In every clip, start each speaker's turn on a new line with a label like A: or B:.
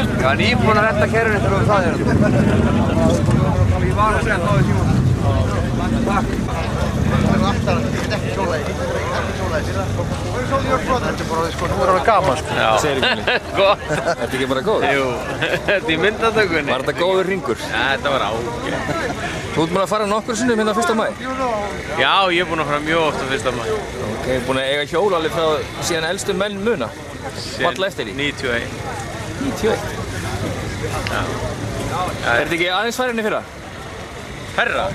A: Ég var nýbúinn að redda kerrunni þegar við það hérna. Ég var að segja það í síma. Takk. Það er aftar, ég get ekki sjólaði. Ekki sjólaði. Þetta er bara, sko, nú er það gaman, sko.
B: Það segir ekki mig.
A: Gott.
B: Er þetta ekki bara góð?
A: Jú, þetta er í myndatökunni.
B: Var þetta góður hringur?
A: Ja, þetta var ágætt.
B: Þú ert búinn að fara nokkur sinnum hérna 1. maí?
A: Já, ég er búinn að fara mjög oft á 1. maí.
B: Ok, búinn að eiga hjól alveg frá síðan elstu menn muna? Valla eftir því?
A: 91.
B: 91?
A: Já.
B: Er þetta ekki aðeins færinni fyrra?
A: Herra?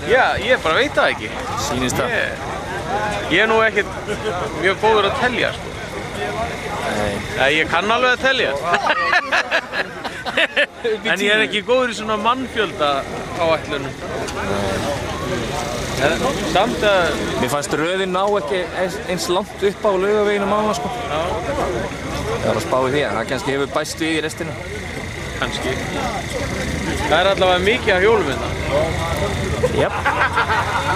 A: Já, ég bara veit það ekki.
B: Sýnist það?
A: Ég er nú ekkert mjög góður að telja, sko. Nei. Ég kann alveg að telja. En ég er ekki góður í svona mannfjölda áætlunum. Samt að...
B: Mér fannst röðin ná ekki eins langt upp á Laugaveginum áðan, sko. Ég var að spá í því, en það kannski hefur bæst við í restina.
A: Kannski. Það er allavega mikið af hjólum hérna.
B: Jep.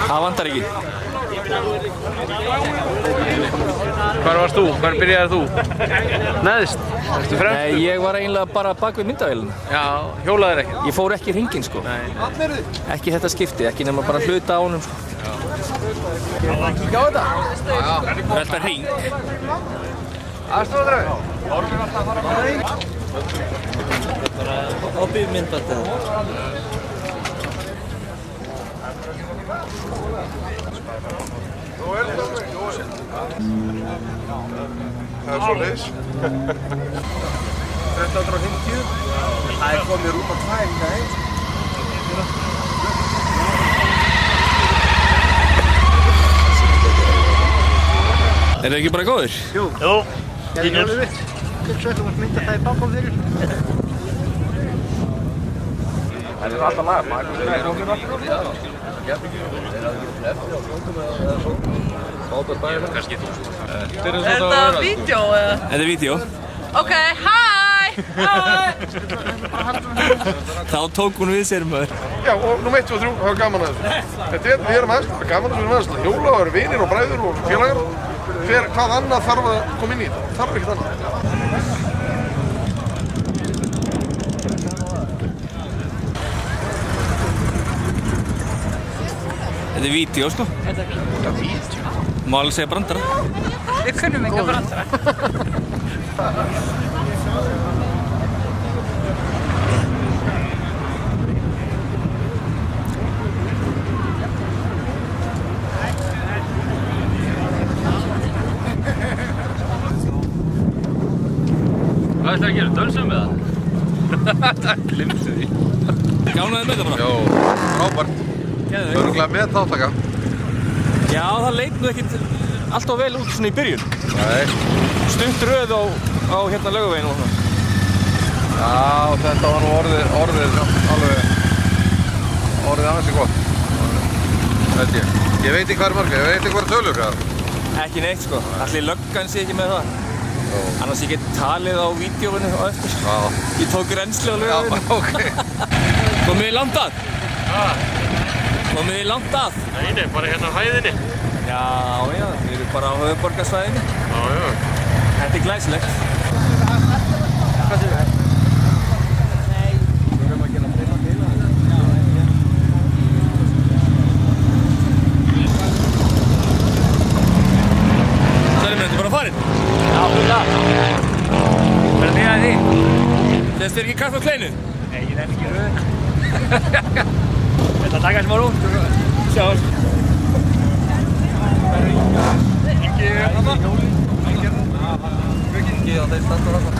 B: Það vantar ekki.
A: Hvar varst þú? Hvar byrjaði þú? Neðst? Ertu fremstur?
B: Nei, ég var eiginlega bara bak við myndavélina.
A: Já, hjólaðir ekki?
B: Ég fór ekki hringinn, sko.
A: Nei.
B: Ekki þetta skipti, ekki nema bara hluta á honum, sko. Kíkja á þetta?
A: Já.
B: Velta hring.
A: Aðstofaðu?
C: Opið myndband eða?
D: Það er svoleiðis. 1350. Það er komið rúma 2 hingað heim.
B: Er það ekki bara góður?
D: Jú. Fínur. Svo ætlum við að mynda það í bakom fyrir.
A: Það er alltaf lag, maður. Nei, rókir alltaf. Kannski þú.
E: Er þetta vídeo eða?
B: Þetta er vídeo.
E: Ok, hæ!
B: Þá tók hún við sér maður.
D: Já, og nú 1, 2, 3, það er gaman að þessu. Við erum aðeins, það er gaman að við erum aðeins að hjóla og erum vinir og bræður og félagar. Hvað annað þarf að koma inn í þetta? Þarf ekkert annað.
B: Þetta er vídeo, sko.
E: Þetta er vídeo.
B: Má alveg segja brandara.
E: Við kunnum ekki að brandara.
A: Hvað ætlar að gera? Dönsum með það?
B: Glimtu því. Gánaði með það bara?
D: Jó, frábært. Örugglega með þáttaka.
B: Já, það leit nú ekkert alltaf vel út svona í byrjun.
D: Nei.
B: Stutt röð á hérna Laugaveginn og svona.
D: Já, þetta var nú orðið aðeins gott. Veit ég. Ég veit ekki hvað er marga, ég veit ekki hvað er tölur hér.
B: Ekki neitt, sko. Ætli löggan sé ekki með það. Annars ég get talið á vídeóinu á eftir.
D: Já.
B: Ég tók reynslu á Laugaveginu.
D: Já, ok.
B: Komið þið langt að? Komið þið langt að?
A: Nei, bara hérna á hæðinni.
B: Já, við erum bara á höfuðborgarsvæðinu.
A: Já.
B: Þetta er glæsilegt.
A: Hvað séu þið?
B: Sælir, ertu bara farinn?
A: Já, fulla. Hvernig er því?
B: Sést þér ekki kaffe á kleinu?
A: Nei, ég nefn ekki röð. Þetta taka sem var út.
B: Sjáum.
A: Ekki þarna. Ekki á þeir standur þarna.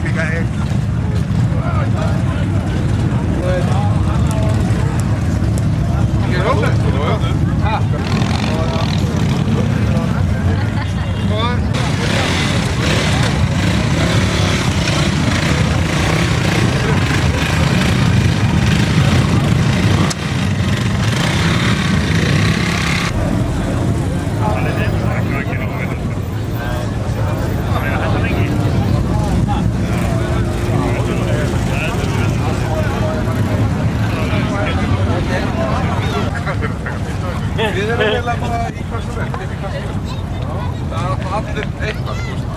D: Kika
C: eftir eitthvað, þú veist.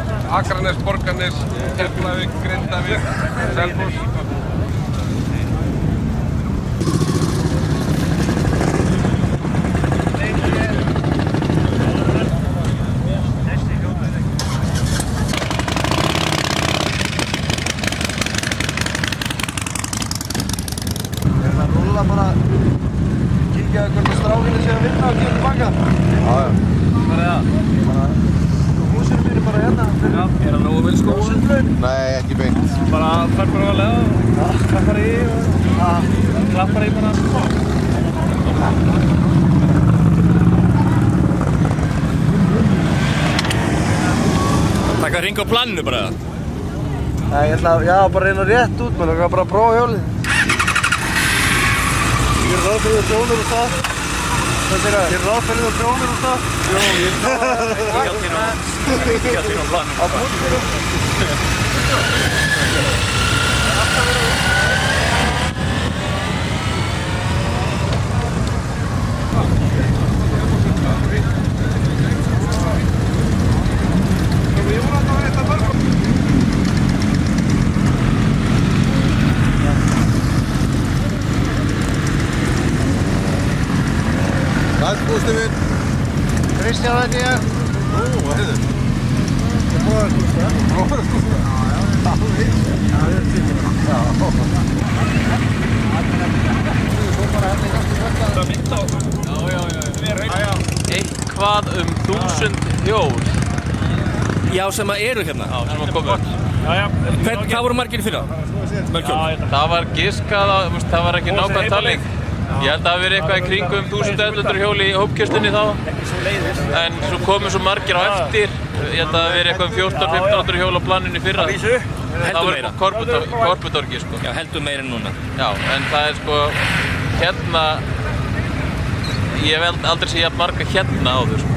C: Akranes, Borgarnes, Keflavík, Grindavík, Selfoss.
A: Bara kíkja hvort að strákinni sé að vinna og kemur tilbaka.
B: Já.
A: Hvað það? Húsinu mínu bara hérna.
B: Já, hann nógu vel sko?
A: Húsinu?
F: Nei, ekki beint.
B: Bara fær bara varlega og klappar í og... klappar í bara. Takk að ringa á planinu bara?
A: Nei, ég ætla að, bara reyna rétt út, maður langar bara að prófa hjólið. Ég ráð fyrir að prjónir og það. Hvað segir það? Ég ráð fyrir að prjónir og það. Jó, ég
B: Ekki að þínu á planinu.
A: Á búinu.
F: Hvað bústu minn?
A: Kristján heiti ég.
F: Hvað heitir?
A: Bróðarskústa.
G: Eitthvað 1000 hjól.
B: Já, sem að eru hérna.
G: Já, sem að koma.
B: Hvað voru margir í fyrra? Mörg hjól?
G: Það var giskað á, það var ekki nákvæm talning. Ég held að það hafi verið eitthvað í kringum 1100 hjól í hópkjörnstunni þá. En svo komu svo margir á eftir. Ég held að það hafi verið eitthvað 1400-1500 hjól á planinu í fyrra.
B: Heldur meira?
G: Korputorgi sko.
B: Já, heldur meira en núna.
G: Já, en það er sko, hérna, ég hef aldrei séð jafn marga hérna áður sko.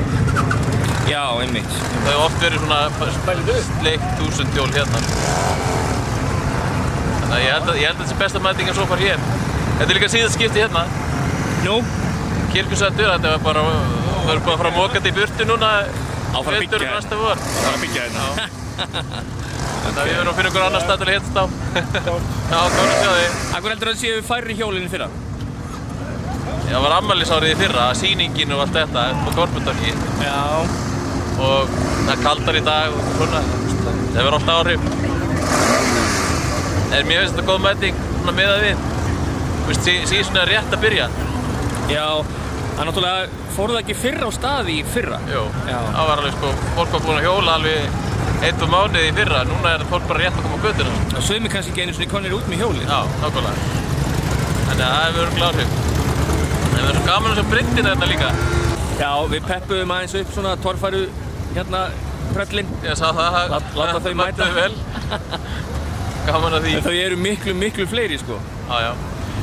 B: Já, einmitt.
G: Það hefur oft verið svona sleikt 1000 hjól hérna. Þannig að ég held að þetta sé besta mætingin svo far hér. Þetta er líka síðast skipti hérna.
B: Nú?
G: Kirkjusandur, þetta var bara, við erum bara að fara að moka þetta í burtu núna.
B: Áfara að byggja
G: næsta vor.
B: Áfara að byggja hérna.
G: Þannig að við verðum að finna einhver annar stað til að hittast á. Já, gáðum að sjá því.
B: Akkur heldur að séu færri hjólinn í fyrra?
G: Það var afmælisárið í fyrra, sýningin og allt þetta upp á Korputorgi.
B: Já.
G: Og það er kaldar í dag og svona. Það hefur alltaf áhrif. En mér finnst þetta góð mæting miðað við. Síðan er rétt að byrja.
B: Já, það náttúrulega fór það ekki fyrr á staði í fyrra.
G: Jú, það var alveg sko, fólk var búin að hjóla alveg 1 mánuði í fyrra. Núna er fólk bara rétt að koma á götuna.
B: Og sumir kannski ekki einu sinni konir út með hjólið.
G: Já, nákvæmlega. Þannig að það hefur verið áhrif. En við erum svo gaman þess að breyndina þetta líka.
B: Já, við peppuðum aðeins upp svona torfæru hérna tröllin.
G: Ég sá það.
B: Láta þau mæta.
G: Vel. Gaman að því.
B: En þau eru miklu fleiri sko.
G: Já, já.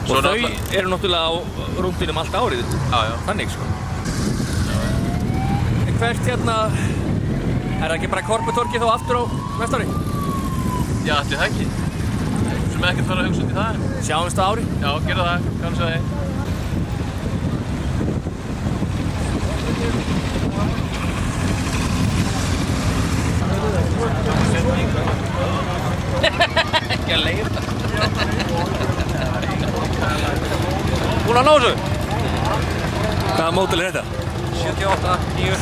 B: Og þau eru náttúrulega á rúndinum allt árið.
G: Já, já.
B: Þannig sko. En hvert hérna, er það ekki bara Korputorgi þá aftur á næsta ári?
G: Já, ætli það ekki. Sem ekkert fara að hugsa út í það.
B: Sjáumst á ári?
G: Já, gera það. Kannu svo þig.
B: Ekki að leiða. Búin að ná þessu? Hvaða módel er þetta? 78, 9.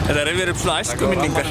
B: Þetta er yfir upp svona æskuminningar.